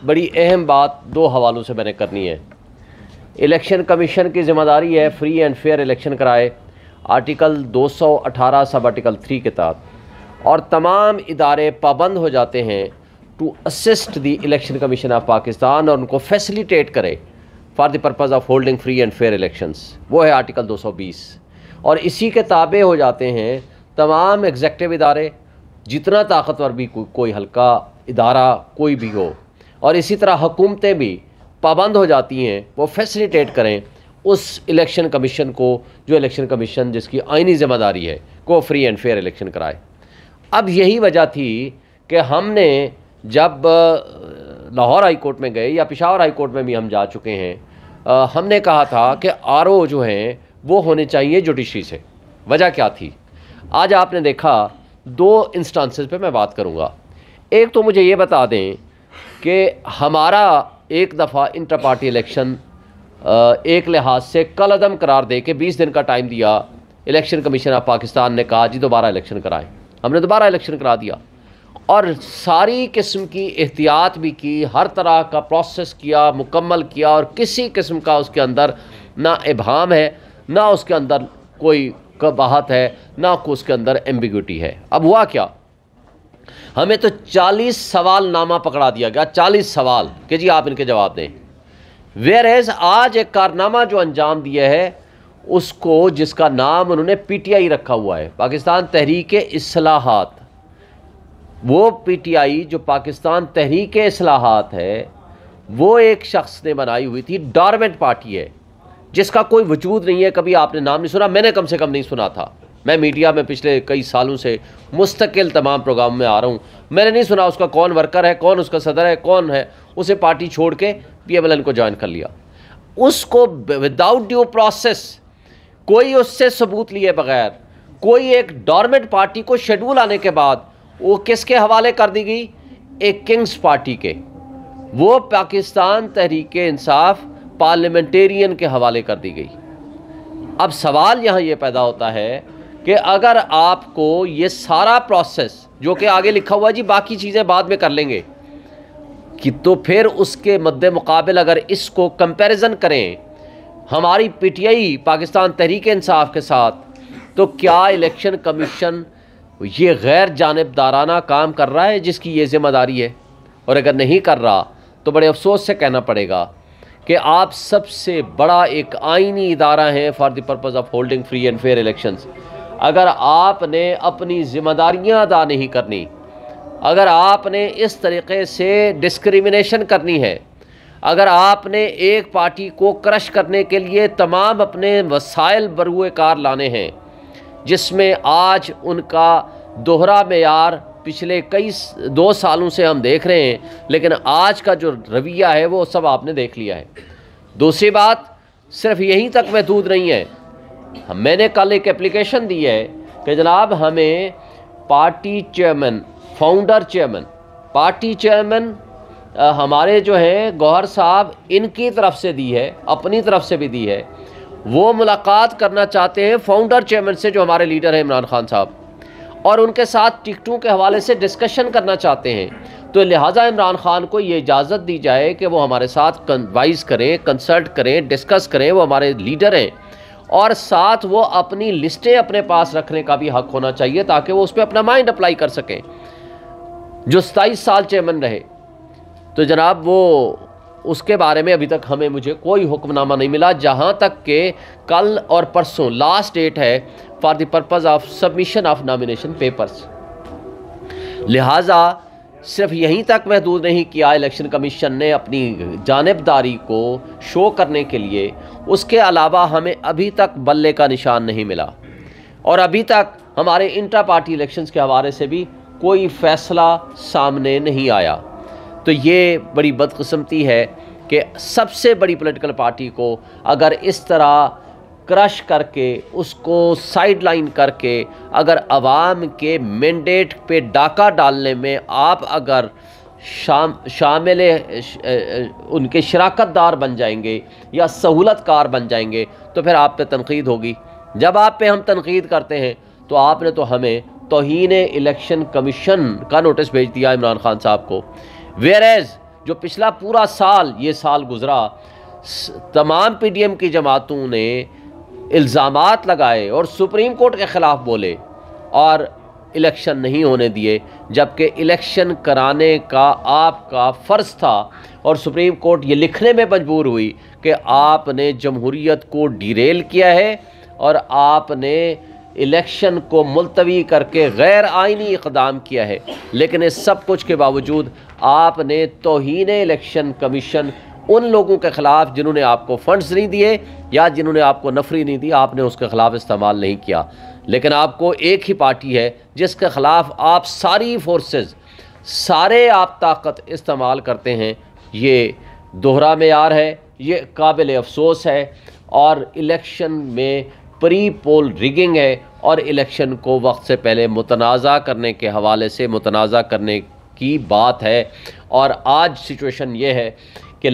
बड़ी अहम बात दो हवालों से मैंने करनी है। इलेक्शन कमीशन की ज़िम्मेदारी है फ्री एंड फेयर इलेक्शन कराए, आर्टिकल 218 सब आर्टिकल 3 के तहत, और तमाम इदारे पाबंद हो जाते हैं to assist the Election Commission of Pakistan और उनको फैसिलिटेट करे for the purpose of holding free and fair elections. वो है आर्टिकल 220। और इसी के ताबे हो जाते हैं तमाम एग्जेक्टिव इदारे, जितना ताकतवर भी कोई हल्का इदारा कोई भी हो, और इसी तरह हुकूमतें भी पाबंद हो जाती हैं वो फैसिलिटेट करें उस इलेक्शन कमीशन को, जो इलेक्शन कमीशन जिसकी आइनी ज़िम्मेदारी है को फ्री एंड फेयर इलेक्शन कराए। अब यही वजह थी कि हमने जब लाहौर हाई कोर्ट में गए या पेशावर हाई कोर्ट में भी हम जा चुके हैं, हमने कहा था कि आरओ जो हैं वो होने चाहिए जुडिशरी से। वजह क्या थी? आज आपने देखा दो इंस्टांसेस पे मैं बात करूँगा। एक तो मुझे ये बता दें कि हमारा एक दफ़ा इंटर पार्टी इलेक्शन एक लिहाज से कल अदम करार दे के 20 दिन का टाइम दिया इलेक्शन कमीशन ऑफ पाकिस्तान ने, कहा जी दोबारा इलेक्शन कराएं। हमने दोबारा इलेक्शन करा दिया और सारी किस्म की एहतियात भी की, हर तरह का प्रोसेस किया, मुकम्मल किया, और किसी किस्म का उसके अंदर ना इबहम है, ना उसके अंदर कोई कबाहत है, ना उसके अंदर एम्बिग्यूटी है। अब हुआ क्या, हमें तो 40 सवाल नामा पकड़ा दिया गया, 40 सवाल कि जी आप इनके जवाब दें। वेयर एज आज एक कारनामा जो अंजाम दिया है उसको, जिसका नाम उन्होंने पीटीआई रखा हुआ है, पाकिस्तान तहरीक इस्लाहात, वो पीटीआई जो पाकिस्तान तहरीक इस्लाहात है वो एक शख्स ने बनाई हुई थी, डॉर्मेंट पार्टी है जिसका कोई वजूद नहीं है। कभी आपने नाम नहीं सुना, मैंने कम से कम नहीं सुना था। मैं मीडिया में पिछले कई सालों से मुस्तकिल तमाम प्रोग्राम में आ रहा हूँ, मैंने नहीं सुना उसका कौन वर्कर है, कौन उसका सदर है, कौन है। उसे पार्टी छोड़ के PMLN को ज्वाइन कर लिया। उसको विदाउट ड्यू प्रोसेस, कोई उससे सबूत लिए बगैर, कोई एक डॉर्मेंट पार्टी को शेड्यूल आने के बाद वो किसके हवाले कर दी गई? एक किंग्स पार्टी के, वो पाकिस्तान तहरीक इंसाफ पार्लियामेंटेरियन के हवाले कर दी गई। अब सवाल यहाँ ये पैदा होता है कि अगर आपको ये सारा प्रोसेस जो कि आगे लिखा हुआ है जी बाकी चीज़ें बाद में कर लेंगे, कि तो फिर उसके मद्दे मुकाबिल अगर इसको कंपैरिजन करें हमारी PTI पाकिस्तान तहरीक इंसाफ के साथ, तो क्या इलेक्शन कमीशन ये गैर जानिबदाराना काम कर रहा है जिसकी ये ज़िम्मेदारी है? और अगर नहीं कर रहा तो बड़े अफसोस से कहना पड़ेगा कि आप सबसे बड़ा एक आइनी इदारा है for the purpose of holding free and fair elections. अगर आपने अपनी ज़िम्मेदारियां अदा नहीं करनी, अगर आपने इस तरीक़े से डिस्क्रिमिनेशन करनी है, अगर आपने एक पार्टी को क्रश करने के लिए तमाम अपने वसाइल बरूए कार लाने हैं, जिसमें आज उनका दोहरा मेयार पिछले कई 2 सालों से हम देख रहे हैं, लेकिन आज का जो रवैया है वो सब आपने देख लिया है। दूसरी बात सिर्फ यहीं तक महदूद नहीं है, मैंने कल एक एप्लीकेशन दी है कि जनाब हमें party chairman, founder chairman, party chairman हमारे जो हैं गौहर साहब, इनकी तरफ से दी है, अपनी तरफ से भी दी है। वो मुलाकात करना चाहते हैं फाउंडर चेयरमैन से जो हमारे लीडर हैं इमरान खान साहब, और उनके साथ टिकटों के हवाले से डिस्कशन करना चाहते हैं। तो लिहाजा इमरान खान को ये इजाज़त दी जाए कि वो हमारे साथ कन्वाइस करें, कंसल्ट करें, डिस्कस करें, वो हमारे लीडर हैं, और साथ वो अपनी लिस्टें अपने पास रखने का भी हक होना चाहिए ताकि वो उस पर अपना माइंड अप्लाई कर सकें। जो 27 साल चेयरमैन रहे, तो जनाब वो उसके बारे में अभी तक मुझे कोई हुक्मनामा नहीं मिला, जहाँ तक कि कल और परसों लास्ट डेट है for the purpose of submission of nomination papers. लिहाजा सिर्फ यहीं तक महदूद नहीं किया इलेक्शन कमीशन ने अपनी जानिबदारी को शो करने के लिए, उसके अलावा हमें अभी तक बल्ले का निशान नहीं मिला, और अभी तक हमारे इंटर पार्टी इलेक्शंस के हवाले से भी कोई फ़ैसला सामने नहीं आया। तो ये बड़ी बदकिस्मती है कि सबसे बड़ी पॉलिटिकल पार्टी को अगर इस तरह क्रश करके, उसको साइडलाइन करके, अगर अवाम के मैंडेट पे डाका डालने में आप अगर शामिल उनके शराकतदार बन जाएंगे या सहूलतकार बन जाएंगे, तो फिर आप पे तनकीद होगी। जब आप पे हम तनकीद करते हैं तो आपने तो हमें तौहीन इलेक्शन कमीशन का नोटिस भेज दिया इमरान खान साहब को, वेयर एज जो पिछला पूरा साल ये साल गुज़रा, तमाम PDM की जमातों ने इल्ज़ामात लगाए और सुप्रीम कोर्ट के ख़िलाफ़ बोले और इलेक्शन नहीं होने दिए, जबकि इलेक्शन कराने का आपका फ़र्ज़ था। और सुप्रीम कोर्ट ये लिखने में मजबूर हुई कि आपने जमहूरियत को डिरेल किया है और आपने इलेक्शन को मुलतवी करके गैर आइनी इक़दाम किया है। लेकिन इस सब कुछ के बावजूद आपने तौहीन इलेक्शन कमीशन उन लोगों के ख़िलाफ़ जिन्होंने आपको फ़ंड्स नहीं दिए या जिन्होंने आपको नफरी नहीं दी, आपने उसके ख़िलाफ़ इस्तेमाल नहीं किया। लेकिन आपको एक ही पार्टी है जिसके ख़िलाफ़ आप सारी फोर्सेस, सारे आप ताकत इस्तेमाल करते हैं। ये दोहरा मेयार है, ये काबिल अफसोस है और इलेक्शन में प्री पोल रिगिंग है और इलेक्शन को वक्त से पहले मुतनाज़ा करने के हवाले से मुतनाज़ा करने की बात है। और आज सिचुएशन ये है कि